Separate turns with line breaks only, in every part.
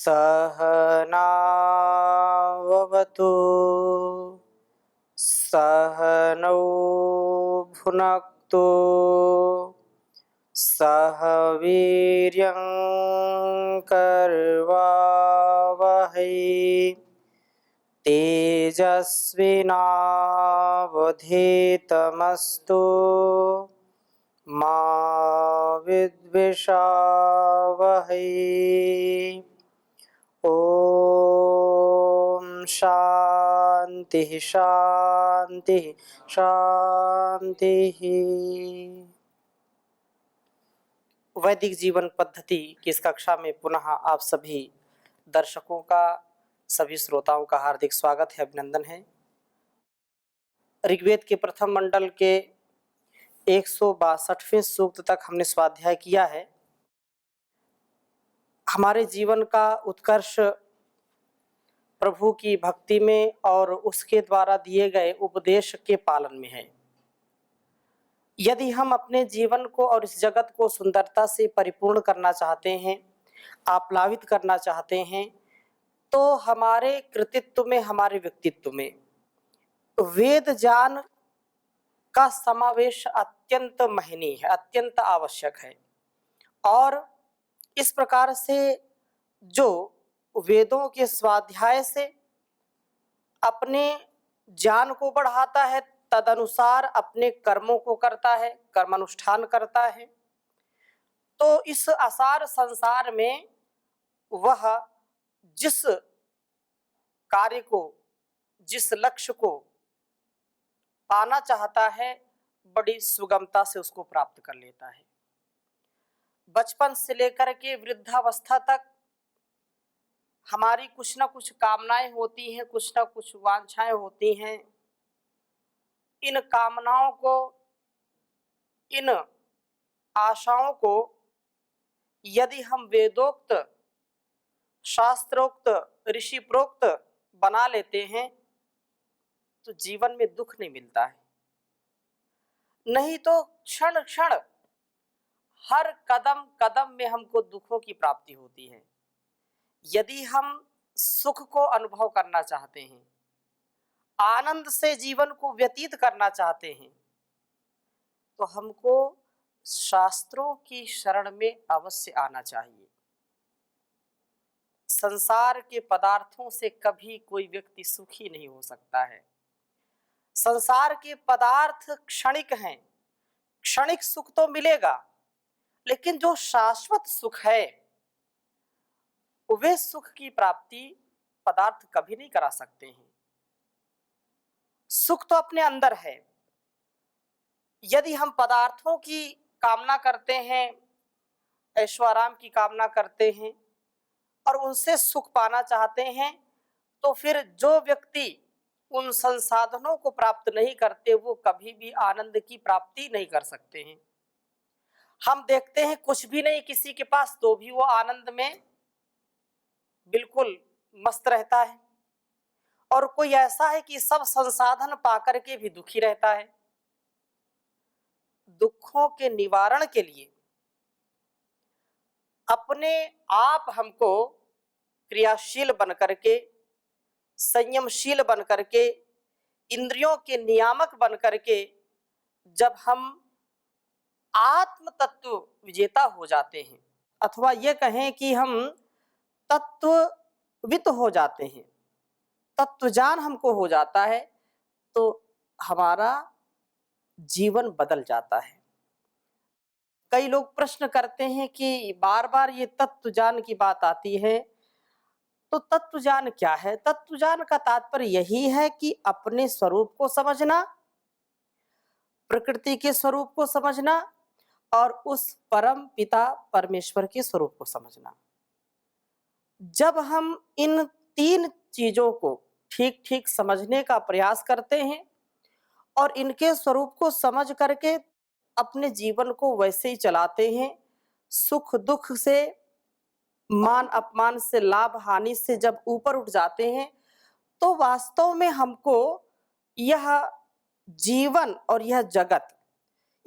सहनाववतु सहनौ भुनक्तु सह वीर्यं करवावहै तेजस्विनावधीतमस्तु मा विद्विषावहै। ओम शांति शांति शांति। वैदिक जीवन पद्धति की इस कक्षा में पुनः आप सभी दर्शकों का, सभी श्रोताओं का हार्दिक स्वागत है, अभिनंदन है। ऋग्वेद के प्रथम मंडल के 162वें सूक्त तक हमने स्वाध्याय किया है। हमारे जीवन का उत्कर्ष प्रभु की भक्ति में और उसके द्वारा दिए गए उपदेश के पालन में है। यदि हम अपने जीवन को और इस जगत को सुंदरता से परिपूर्ण करना चाहते हैं, आप्लावित करना चाहते हैं, तो हमारे कृतित्व में, हमारे व्यक्तित्व में वेद ज्ञान का समावेश अत्यंत महनीय है, अत्यंत आवश्यक है। और इस प्रकार से जो वेदों के स्वाध्याय से अपने ज्ञान को बढ़ाता है, तदनुसार अपने कर्मों को करता है, कर्मानुष्ठान करता है, तो इस असार संसार में वह जिस कार्य को, जिस लक्ष्य को पाना चाहता है, बड़ी सुगमता से उसको प्राप्त कर लेता है। बचपन से लेकर के वृद्धावस्था तक हमारी कुछ ना कुछ कामनाएं होती हैं, कुछ ना कुछ वांछाएं होती हैं। इन कामनाओं को, इन आशाओं को यदि हम वेदोक्त, शास्त्रोक्त, ऋषि प्रोक्त बना लेते हैं तो जीवन में दुख नहीं मिलता है। नहीं तो क्षण क्षण, हर कदम कदम में हमको दुखों की प्राप्ति होती है। यदि हम सुख को अनुभव करना चाहते हैं, आनंद से जीवन को व्यतीत करना चाहते हैं, तो हमको शास्त्रों की शरण में अवश्य आना चाहिए। संसार के पदार्थों से कभी कोई व्यक्ति सुखी नहीं हो सकता है। संसार के पदार्थ क्षणिक हैं, क्षणिक सुख तो मिलेगा, लेकिन जो शाश्वत सुख है, वे सुख की प्राप्ति पदार्थ कभी नहीं करा सकते हैं। सुख तो अपने अंदर है। यदि हम पदार्थों की कामना करते हैं, ऐश्वर्य की कामना करते हैं और उनसे सुख पाना चाहते हैं, तो फिर जो व्यक्ति उन संसाधनों को प्राप्त नहीं करते, वो कभी भी आनंद की प्राप्ति नहीं कर सकते हैं। हम देखते हैं कुछ भी नहीं किसी के पास, तो भी वो आनंद में बिल्कुल मस्त रहता है। और कोई ऐसा है कि सब संसाधन पाकर के भी दुखी रहता है। दुखों के निवारण के लिए अपने आप हमको क्रियाशील बनकर के, संयमशील बनकर के, इंद्रियों के नियामक बनकर के जब हम आत्म तत्व विजेता हो जाते हैं, अथवा ये कहें कि हम तत्ववित हो जाते हैं, तत्वज्ञान हमको हो जाता है, तो हमारा जीवन बदल जाता है। कई लोग प्रश्न करते हैं कि बार बार ये तत्वज्ञान की बात आती है, तो तत्वज्ञान क्या है? तत्वज्ञान का तात्पर्य यही है कि अपने स्वरूप को समझना, प्रकृति के स्वरूप को समझना और उस परम पिता परमेश्वर के स्वरूप को समझना। जब हम इन तीन चीजों को ठीक ठीक समझने का प्रयास करते हैं और इनके स्वरूप को समझ करके अपने जीवन को वैसे ही चलाते हैं, सुख दुख से, मान अपमान से, लाभ हानि से जब ऊपर उठ जाते हैं, तो वास्तव में हमको यह जीवन और यह जगत,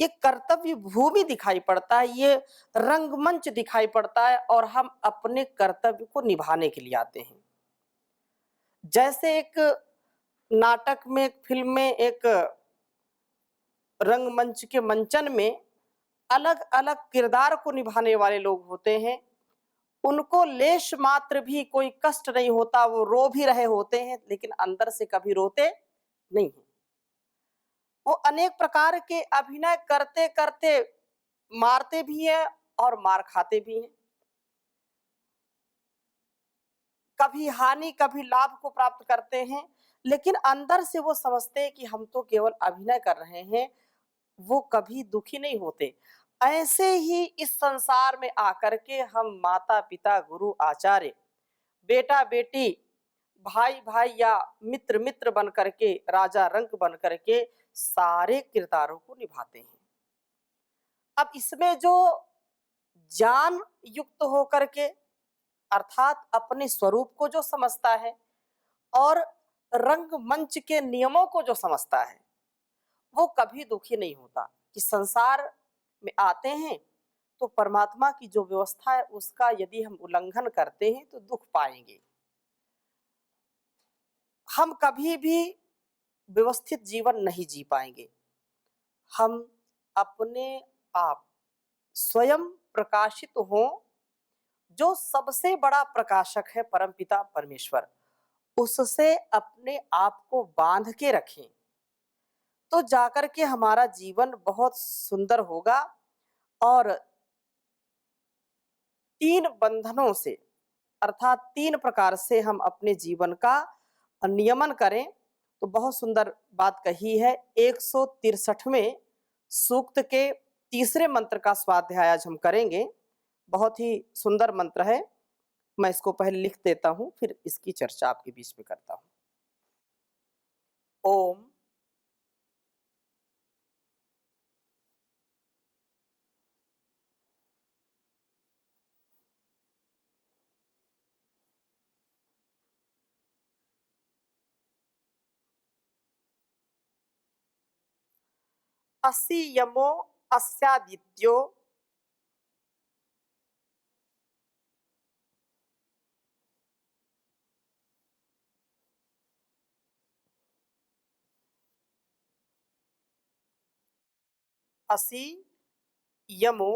ये कर्तव्य भूमि दिखाई पड़ता है, ये रंगमंच दिखाई पड़ता है और हम अपने कर्तव्य को निभाने के लिए आते हैं। जैसे एक नाटक में, एक फ़िल्म में, एक रंगमंच के मंचन में अलग-अलग किरदार को निभाने वाले लोग होते हैं। उनको लेश मात्र भी कोई कष्ट नहीं होता, वो रो भी रहे होते हैं, लेकिन अंदर से कभी रोते नहीं हैं। वो अनेक प्रकार के अभिनय करते-करते मारते भी हैं और मार खाते भी हैं। कभी हानि, कभी लाभ को प्राप्त करते हैं, लेकिन अंदर से वो समझते हैं कि हम तो केवल अभिनय कर रहे हैं, वो कभी दुखी नहीं होते। ऐसे ही इस संसार में आकर के हम माता-पिता, गुरु, आचार्य, बेटा-बेटी, भाई-भाई या मित्र-मित्र बन करके, राजा-रंक बन करके सारे किरदारों को निभाते हैं। अब इसमें जो ज्ञान युक्त होकर के, अर्थात अपने स्वरूप को जो समझता है और रंगमंच के नियमों को जो समझता है, वो कभी दुखी नहीं होता कि संसार में आते हैं तो परमात्मा की जो व्यवस्था है उसका यदि हम उल्लंघन करते हैं तो दुख पाएंगे। हम कभी भी व्यवस्थित जीवन नहीं जी पाएंगे। हम अपने आप स्वयं प्रकाशित हों, जो सबसे बड़ा प्रकाशक है परमपिता परमेश्वर, उससे अपने आप को बांध के रखें, तो जाकर के हमारा जीवन बहुत सुंदर होगा। और 3 बंधनों से, अर्थात 3 प्रकार से हम अपने जीवन का नियमन करें, तो बहुत सुंदर बात कही है। 163वें सूक्त के तीसरे मंत्र का स्वाध्याय आज हम करेंगे। बहुत ही सुंदर मंत्र है। मैं इसको पहले लिख देता हूँ, फिर इसकी चर्चा आपके बीच में करता हूँ। ओम असि यमो अस्यादित्यो असि यमो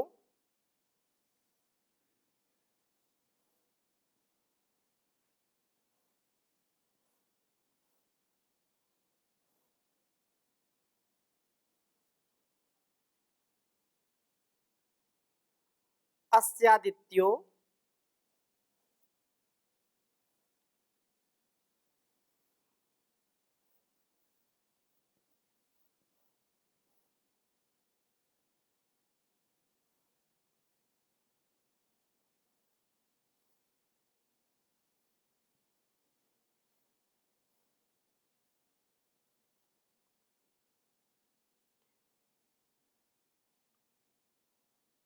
अस्यादित्यो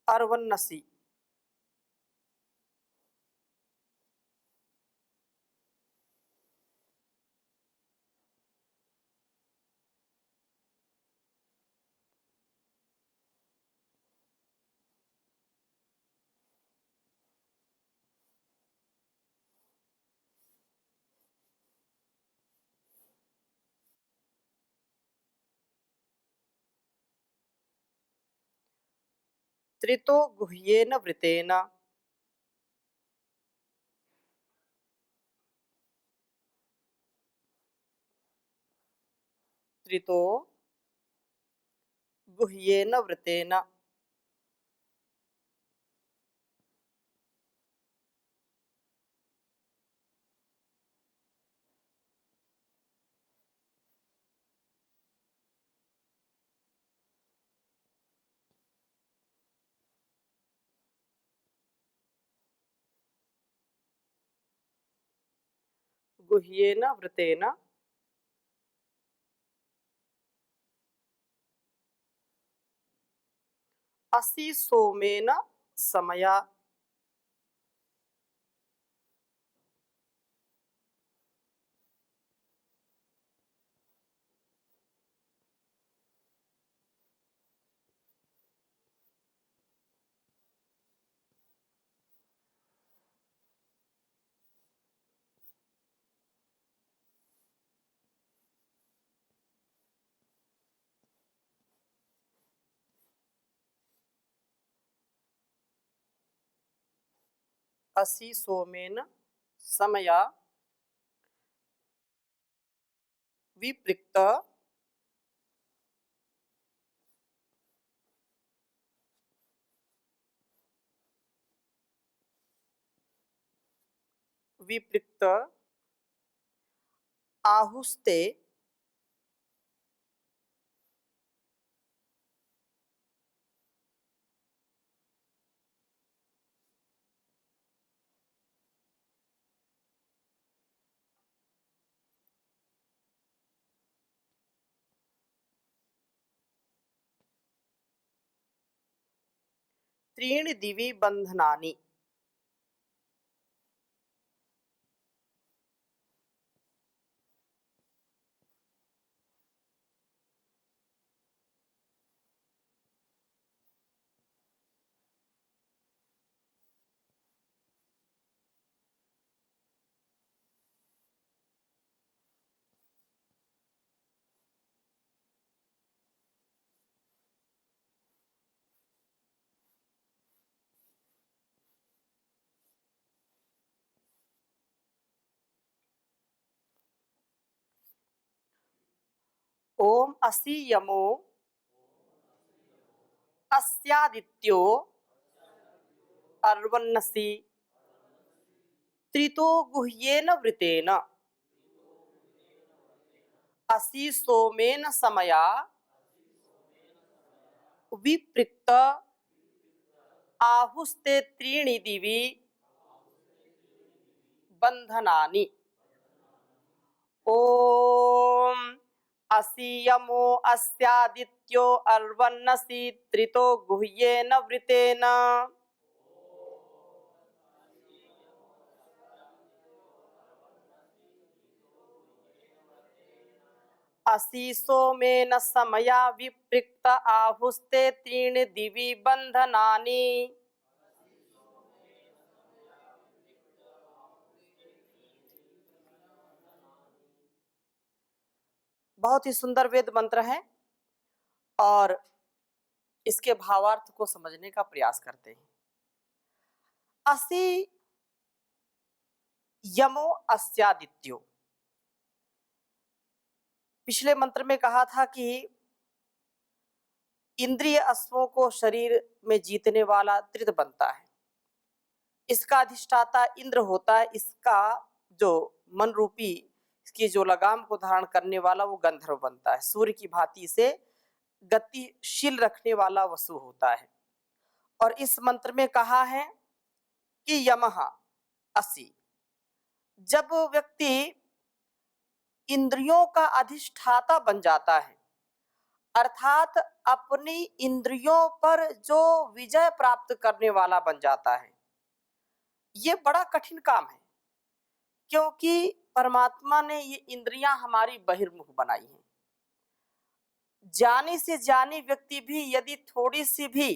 अर्वन्नसि। त्रितो गुह्येन वृतेन त्रितो गुह्येन वृतेन गुह्येन वृतेन असि सोमेन समया। असि सोमेन समया विपृक्त विपृक्त आहुस्ते त्रीणि दिवि बंधनानि। ओम असि यमो अस्यादित्यो अर्वन्नसि त्रितो गुह्येन वृतेन असि सोमेन समया विपृक्त आहुस्ते त्रीणि दिवि बंधनानि। ओम असि यमो अस्यादित्यो अर्वन्नसि त्रितो गुह्येन वृतेन असि सोमेन समया विपृक्त आहुस्ते त्रीणि दिवि बंधनानि। बहुत ही सुंदर वेद मंत्र है और इसके भावार्थ को समझने का प्रयास करते हैं। असि यमो अस्यादित्यो, पिछले मंत्र में कहा था कि इंद्रिय अश्वों को शरीर में जीतने वाला त्रित बनता है, इसका अधिष्ठाता इंद्र होता है, इसका जो मन रूपी इसकी जो लगाम को धारण करने वाला वो गंधर्व बनता है, सूर्य की भांति से गतिशील रखने वाला वसु होता है। और इस मंत्र में कहा है कि यमः असि, जब व्यक्ति इंद्रियों का अधिष्ठाता बन जाता है अर्थात अपनी इंद्रियों पर जो विजय प्राप्त करने वाला बन जाता है, ये बड़ा कठिन काम है क्योंकि परमात्मा ने ये इंद्रियां हमारी बहिर्मुख बनाई हैं। जानी से जानी व्यक्ति भी यदि थोड़ी सी भी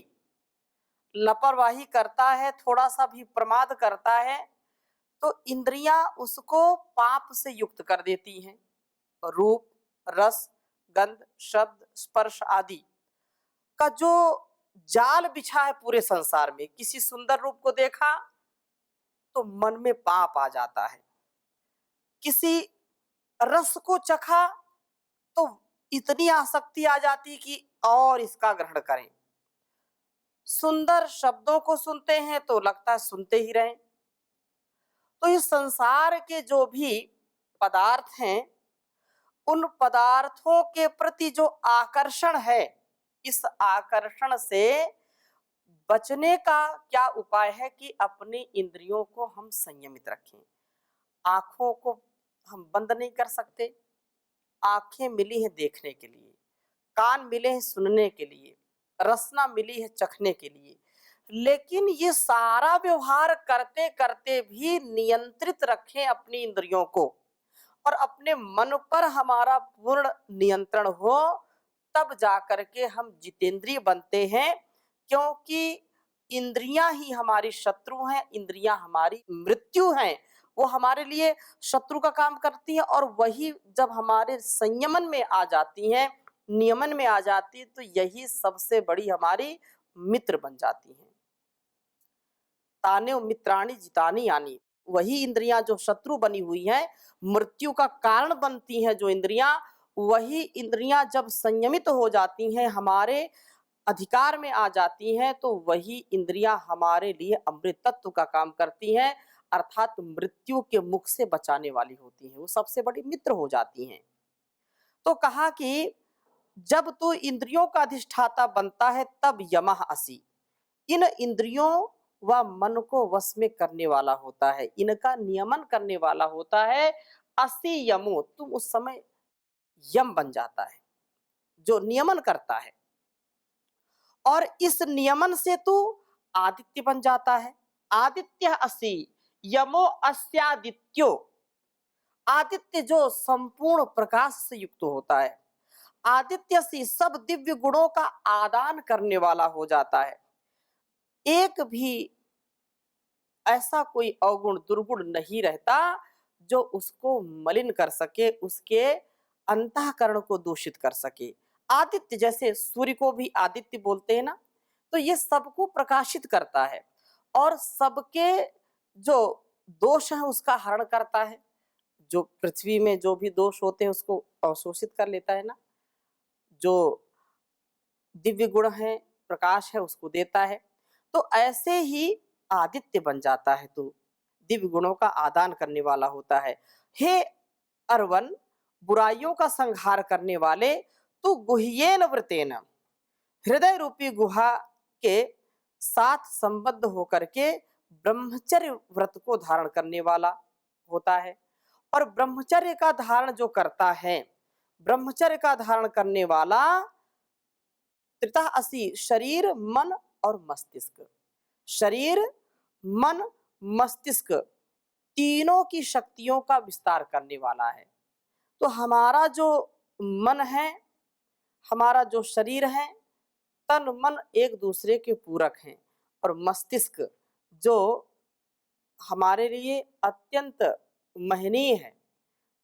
लापरवाही करता है, थोड़ा सा भी प्रमाद करता है, तो इंद्रियां उसको पाप से युक्त कर देती हैं। रूप, रस, गंध, शब्द, स्पर्श आदि का जो जाल बिछा है पूरे संसार में, किसी सुंदर रूप को देखा तो मन में पाप आ जाता है, किसी रस को चखा तो इतनी आसक्ति आ जाती कि और इसका ग्रहण करें, सुंदर शब्दों को सुनते हैं तो लगता है सुनते ही रहें। तो इस संसार के जो भी पदार्थ हैं उन पदार्थों के प्रति जो आकर्षण है, इस आकर्षण से बचने का क्या उपाय है कि अपने इंद्रियों को हम संयमित रखें। आंखों को हम बंद नहीं कर सकते, आंखें मिली हैं देखने के लिए, कान मिले हैं सुनने के लिए, रसना मिली है चखने के लिए, लेकिन ये सारा व्यवहार करते करते भी नियंत्रित रखें अपनी इंद्रियों को और अपने मन पर हमारा पूर्ण नियंत्रण हो, तब जाकर के हम जितेंद्रिय बनते हैं। क्योंकि इंद्रियां ही हमारी शत्रु हैं, इंद्रियां हमारी मृत्यु हैं, वो हमारे लिए शत्रु का काम करती हैं और वही जब हमारे संयमन में आ जाती हैं, नियमन में आ जाती है, तो यही सबसे बड़ी हमारी मित्र बन जाती हैं। ताने मित्राणी जितानी यानी, वही इंद्रियां जो शत्रु बनी हुई हैं, मृत्यु का कारण बनती हैं जो इंद्रियां, वही इंद्रियां जब संयमित हो जाती हैं, हमारे अधिकार में आ जाती हैं, तो वही इंद्रियां हमारे लिए अमृत तत्व का काम करती हैं, अर्थात मृत्यु के मुख से बचाने वाली होती हैं, वो सबसे बड़ी मित्र हो जाती हैं। तो कहा कि जब तू इंद्रियों का अधिष्ठाता बनता है तब यमः असि, इन इंद्रियों व मन को वश में करने वाला होता है, इनका नियमन करने वाला होता है। असि यमो, तुम उस समय यम बन जाता है जो नियमन करता है, और इस नियमन से तू आदित्य बन जाता है। आदित्य असि यमो अस्यादित्यो, आदित्य जो संपूर्ण प्रकाश से युक्त होता है, आदित्य से सब दिव्य गुणों का आदान करने वाला हो जाता है। एक भी ऐसा कोई अवगुण दुर्गुण नहीं रहता जो उसको मलिन कर सके, उसके अंतःकरण को दूषित कर सके। आदित्य, जैसे सूर्य को भी आदित्य बोलते हैं ना, तो ये सबको प्रकाशित करता है और सबके जो दोष है उसका हरण करता है। जो पृथ्वी में जो भी दोष होते हैं उसको अवशोषित कर लेता है ना, जो दिव्य गुण है, प्रकाश है, उसको देता है। तो ऐसे ही आदित्य बन जाता है, तो दिव्य गुणों का आदान करने वाला होता है। हे अरवन, बुराइयों का संहार करने वाले, तू गुह्येन व्रतेन, हृदय रूपी गुहा के साथ संबद्ध होकर के ब्रह्मचर्य व्रत को धारण करने वाला होता है। और ब्रह्मचर्य का धारण जो करता है, ब्रह्मचर्य का धारण करने वाला त्रितः असि, शरीर मन और मस्तिष्क, शरीर मन मस्तिष्क तीनों की शक्तियों का विस्तार करने वाला है। तो हमारा जो मन है, हमारा जो शरीर है, तन मन एक दूसरे के पूरक हैं, और मस्तिष्क जो हमारे लिए अत्यंत महनीय है।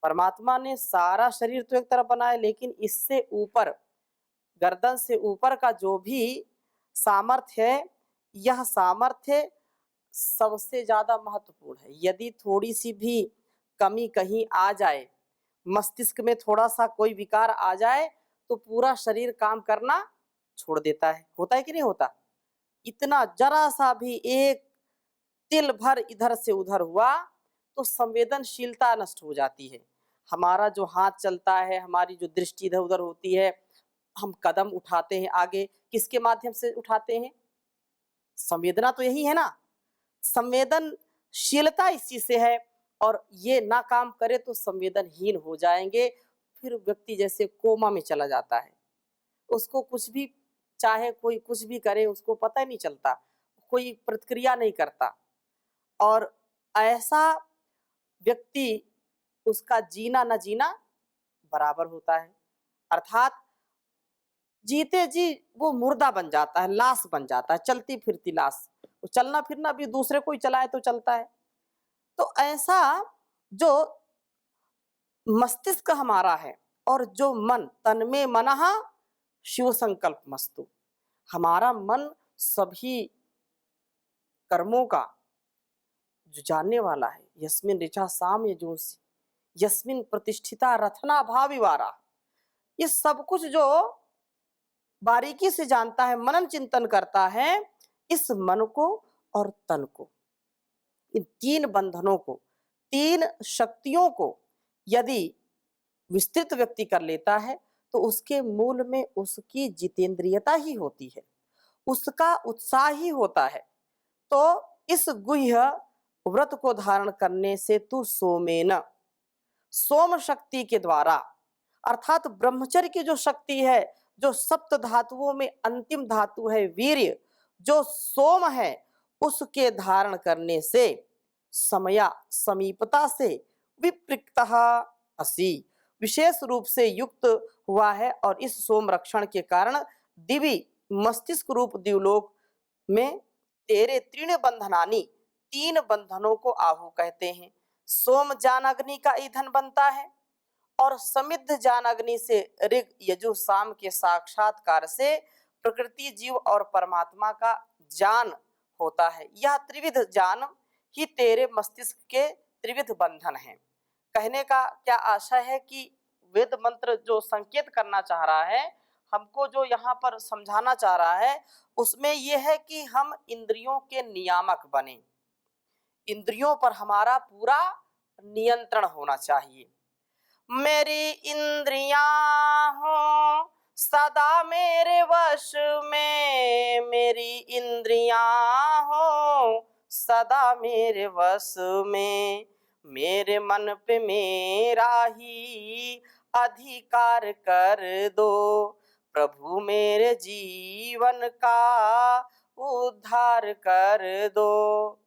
परमात्मा ने सारा शरीर तो एक तरफ बनाया, लेकिन इससे ऊपर, गर्दन से ऊपर का जो भी सामर्थ्य है, यह सामर्थ्य सबसे ज्यादा महत्वपूर्ण है। यदि थोड़ी सी भी कमी कहीं आ जाए, मस्तिष्क में थोड़ा सा कोई विकार आ जाए, तो पूरा शरीर काम करना छोड़ देता है। होता है कि नहीं होता? इतना जरा सा भी एक तिल भर इधर से उधर हुआ तो संवेदनशीलता नष्ट हो जाती है। हमारा जो हाथ चलता है, हमारी जो दृष्टि इधर उधर होती है, हम कदम उठाते हैं आगे, किसके माध्यम से उठाते हैं? संवेदना तो यही है ना, संवेदनशीलता इसी से है। और ये ना काम करे तो संवेदनहीन हो जाएंगे, फिर व्यक्ति जैसे कोमा में चला जाता है। उसको कुछ भी, चाहे कोई कुछ भी करे, उसको पता ही नहीं चलता, कोई प्रतिक्रिया नहीं करता, और ऐसा व्यक्ति, उसका जीना न जीना बराबर होता है। अर्थात जीते जी वो मुर्दा बन जाता है, लाश बन जाता है, चलती फिरती लाश। वो चलना फिरना भी दूसरे कोई चलाए तो चलता है। तो ऐसा जो मस्तिष्क हमारा है और जो मन, तन में मनः शिव संकल्प मस्तु, हमारा मन सभी कर्मों का जो जानने वाला है। यस्मिन ऋचा साम यजोंसि यस्मिन प्रतिष्ठिता रथना भाविवारा, ये सब कुछ जो बारीकी से जानता है, मनन चिंतन करता है, इस मन को और तन को, इन तीन बंधनों को, तीन शक्तियों को यदि विस्तृत व्यक्ति कर लेता है, तो उसके मूल में उसकी जितेंद्रियता ही होती है, उसका उत्साह ही होता है। तो इस गुह्य व्रत को धारण करने से तू सोमेन, सोम शक्ति के द्वारा, अर्थात ब्रह्मचर्य की जो शक्ति है, जो सप्त धातुओं में अंतिम धातु है वीर्य, जो सोम है, उसके धारण करने से समया समीपता से विपृक्तः असि, विशेष रूप से युक्त हुआ है। और इस सोम रक्षण के कारण दिव्य मस्तिष्क रूप दिवलोक में तेरे तीन बंधनानी, तीन बंधनों को आहु कहते हैं। सोम जान अग्नि का ईंधन बनता है, और समिद्ध जान अग्नि से ऋग यजु साम के साक्षात्कार से प्रकृति, जीव और परमात्मा का जान होता है। यह त्रिविध ज्ञान ही तेरे मस्तिष्क के त्रिविध बंधन हैं। कहने का क्या आशय है कि वेद मंत्र जो संकेत करना चाह रहा है, हमको जो यहाँ पर समझाना चाह रहा है, उसमें यह है कि हम इंद्रियों के नियामक बने, इंद्रियों पर हमारा पूरा नियंत्रण होना चाहिए। मेरी इंद्रियां हो सदा मेरे वश में, मेरी इंद्रियां हो सदा मेरे वश में, मेरे मन पे मेरा ही अधिकार कर दो, प्रभु मेरे जीवन का उद्धार कर दो।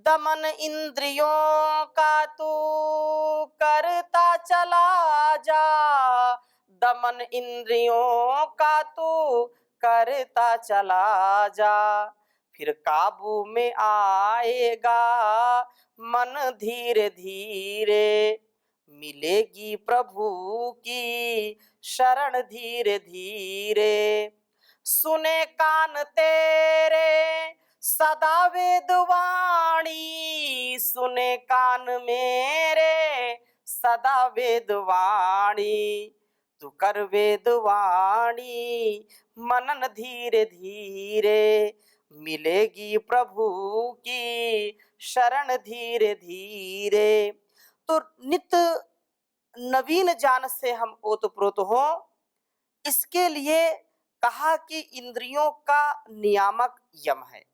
दमन इंद्रियों का तू करता चला जा, दमन इंद्रियों का तू करता चला जा, फिर काबू में आएगा मन धीरे धीरे, मिलेगी प्रभु की शरण धीरे धीरे। सुने कान तेरे सदा वेदवाणी, सुने कान मेरे सदा वेदवाणी, तू कर वेदवाणी मनन धीरे धीरे, मिलेगी प्रभु की शरण धीरे धीरे। तो नित्य नवीन ज्ञान से हम ओतप्रोत हो, इसके लिए कहा कि इंद्रियों का नियामक यम है।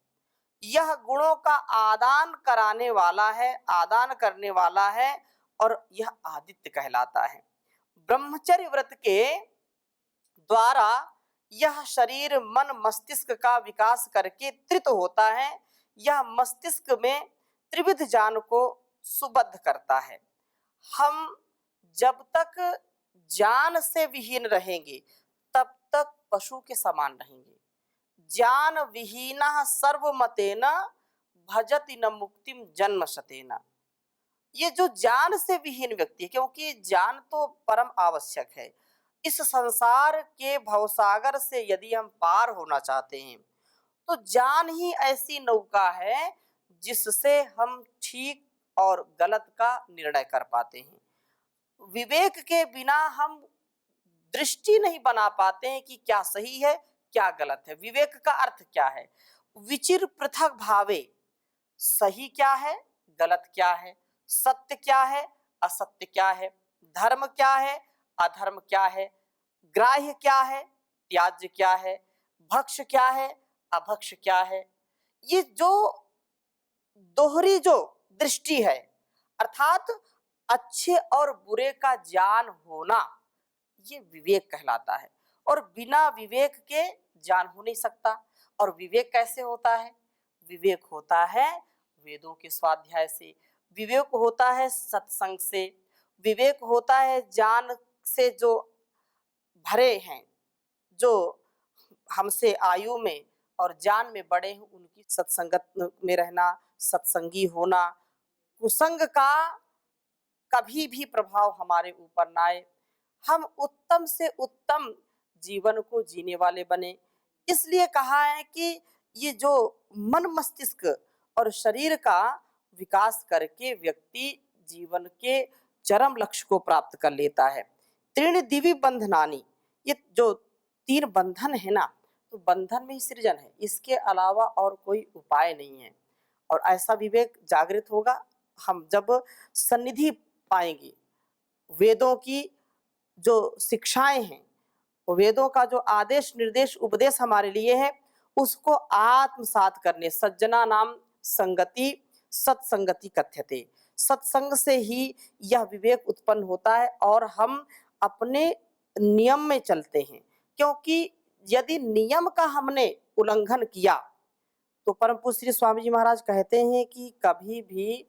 यह गुणों का आदान कराने वाला है, आदान करने वाला है, और यह आदित्य कहलाता है। ब्रह्मचर्य व्रत के द्वारा यह शरीर मन मस्तिष्क का विकास करके तृत होता है। यह मस्तिष्क में त्रिविध ज्ञान को सुबद्ध करता है। हम जब तक ज्ञान से विहीन रहेंगे तब तक पशु के समान रहेंगे। ज्ञान विहीनः सर्वमतेन भजति न मुक्तिम जन्म शतेन। ये जो ज्ञान से विहीन व्यक्ति है, क्योंकि ज्ञान तो परम आवश्यक है। इस संसार के भवसागर से यदि हम पार होना चाहते हैं तो ज्ञान ही ऐसी नौका है जिससे हम ठीक और गलत का निर्णय कर पाते हैं। विवेक के बिना हम दृष्टि नहीं बना पाते हैं कि क्या सही है क्या गलत है। विवेक का अर्थ क्या है? विचिर पृथक भावे, सही क्या है गलत क्या है, सत्य क्या है असत्य क्या है, धर्म क्या है अधर्म क्या है, ग्राह्य क्या है त्याज्य क्या है, भक्ष क्या है अभक्ष क्या है। ये जो दोहरी जो दृष्टि है, अर्थात अच्छे और बुरे का ज्ञान होना, ये विवेक कहलाता है। और बिना विवेक के ज्ञान हो नहीं सकता। और विवेक कैसे होता है? विवेक होता है वेदों के स्वाध्याय से, विवेक होता है सत्संग से, विवेक होता है ज्ञान से जो भरे हैं, जो हमसे आयु में और ज्ञान में बड़े हैं, उनकी सत्संगत में रहना, सत्संगी होना। कुसंग का कभी भी प्रभाव हमारे ऊपर ना आए, हम उत्तम से उत्तम जीवन को जीने वाले बने। इसलिए कहा है कि ये जो मन मस्तिष्क और शरीर का विकास करके व्यक्ति जीवन के चरम लक्ष्य को प्राप्त कर लेता है। त्रीणि दिवि बंधनानि, ये जो तीन बंधन है ना, तो बंधन में ही सृजन है, इसके अलावा और कोई उपाय नहीं है। और ऐसा विवेक जागृत होगा हम जब सन्निधि पाएंगे। वेदों की जो शिक्षाएं हैं, वेदों का जो आदेश निर्देश उपदेश हमारे लिए है, उसको आत्मसात करने, सज्जना नाम संगति सत्संगति कथ्यते, सत्संग से ही यह विवेक उत्पन्न होता है और हम अपने नियम में चलते हैं। क्योंकि यदि नियम का हमने उल्लंघन किया तो परम पूज्य श्री स्वामी जी महाराज कहते हैं कि कभी भी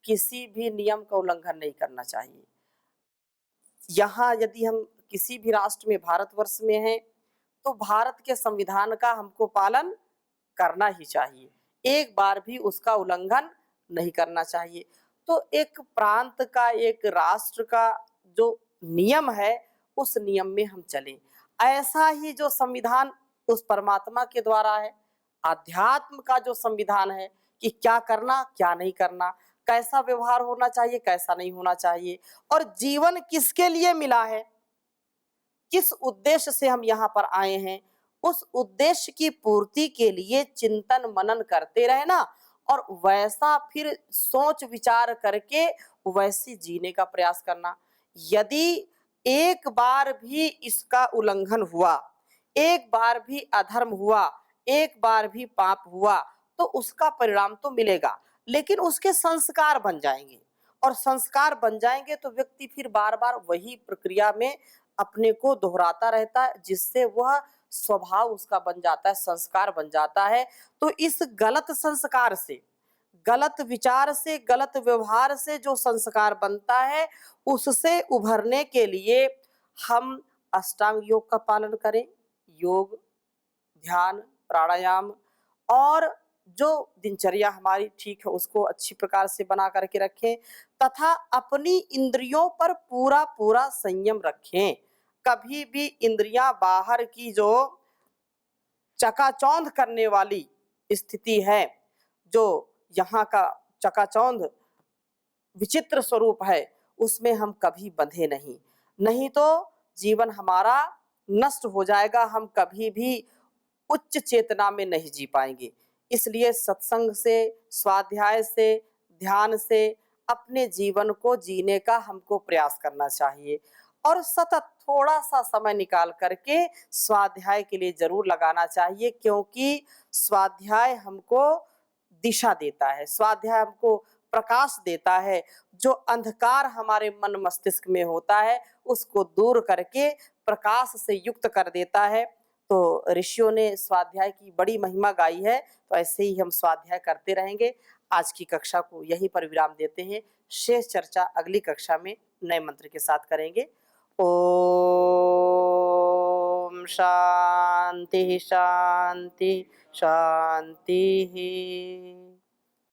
किसी भी नियम का उल्लंघन नहीं करना चाहिए। यहाँ यदि हम किसी भी राष्ट्र में, भारतवर्ष में हैं, तो भारत के संविधान का हमको पालन करना ही चाहिए, एक बार भी उसका उल्लंघन नहीं करना चाहिए। तो एक प्रांत का, एक राष्ट्र का जो नियम है, उस नियम में हम चलें। ऐसा ही जो संविधान उस परमात्मा के द्वारा है, अध्यात्म का जो संविधान है कि क्या करना क्या नहीं करना, कैसा व्यवहार होना चाहिए कैसा नहीं होना चाहिए, और जीवन किसके लिए मिला है, किस उद्देश्य से हम यहाँ पर आए हैं, उस उद्देश्य की पूर्ति के लिए चिंतन मनन करते रहना और वैसा फिर सोच विचार करके वैसे जीने का प्रयास करना। यदि एक बार भी इसका उल्लंघन हुआ, एक बार भी अधर्म हुआ, एक बार भी पाप हुआ, तो उसका परिणाम तो मिलेगा, लेकिन उसके संस्कार बन जाएंगे, और संस्कार बन जाएंगे तो व्यक्ति फिर बार बार वही प्रक्रिया में अपने को दोहराता रहता है, जिससे वह स्वभाव उसका बन जाता है, संस्कार बन जाता है। तो इस गलत संस्कार से, गलत विचार से, गलत व्यवहार से जो संस्कार बनता है, उससे उभरने के लिए हम अष्टांग योग का पालन करें, योग, ध्यान, प्राणायाम, और जो दिनचर्या हमारी ठीक है उसको अच्छी प्रकार से बना करके रखें, तथा अपनी इंद्रियों पर पूरा पूरा संयम रखें। कभी भी इंद्रियां बाहर की जो चकाचौंध करने वाली स्थिति है, जो यहाँ का चकाचौंध विचित्र स्वरूप है, उसमें हम कभी बंधे नहीं, नहीं तो जीवन हमारा नष्ट हो जाएगा, हम कभी भी उच्च चेतना में नहीं जी पाएंगे। इसलिए सत्संग से, स्वाध्याय से, ध्यान से अपने जीवन को जीने का हमको प्रयास करना चाहिए, और सतत थोड़ा सा समय निकाल करके स्वाध्याय के लिए जरूर लगाना चाहिए, क्योंकि स्वाध्याय हमको दिशा देता है, स्वाध्याय हमको प्रकाश देता है, जो अंधकार हमारे मन मस्तिष्क में होता है उसको दूर करके प्रकाश से युक्त कर देता है। तो ऋषियों ने स्वाध्याय की बड़ी महिमा गाई है, तो ऐसे ही हम स्वाध्याय करते रहेंगे। आज की कक्षा को यहीं पर विराम देते हैं, शेष चर्चा अगली कक्षा में नए मंत्र के साथ करेंगे। ओम शांति शांति शांति।